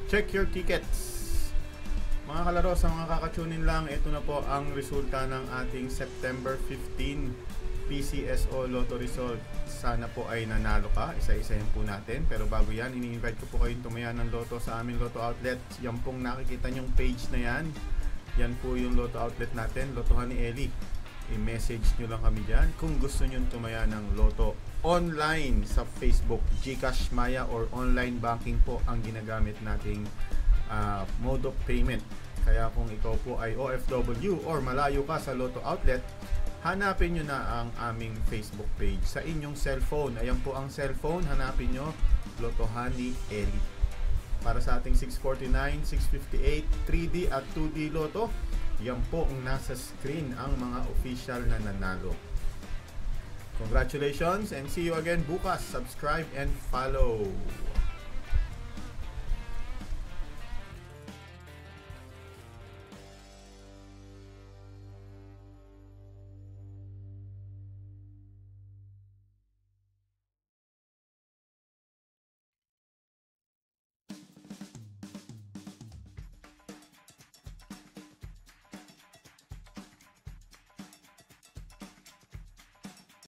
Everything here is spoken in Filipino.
Check your tickets. Mga kalaro, sa mga kakatunin lang, ito na po ang resulta ng ating September 15 PCSO Lotto result. Sana po ay nanalo ka, isa-isahin po natin. Pero bago yan, ini-invite ko po kayong tumaya ng Lotto sa aming Lotto outlet. Yan pong nakikita nyong page na yan. Yan po yung Lotto outlet natin, Lottohan ni Eli. I-message nyo lang kami dyan kung gusto nyo tumaya ng Lotto online sa Facebook, GCash, Maya, or online banking po ang ginagamit nating mode of payment. Kaya kung ikaw po ay OFW or malayo ka sa Lotto outlet, hanapin nyo na ang aming Facebook page sa inyong cellphone. Ayan po ang cellphone, hanapin nyo Lottohan ni Eli. Para sa ating 649, 658, 3D at 2D Lotto, yan po ang nasa screen ang mga official na nanalo. Congratulations and see you again bukas. Subscribe and follow.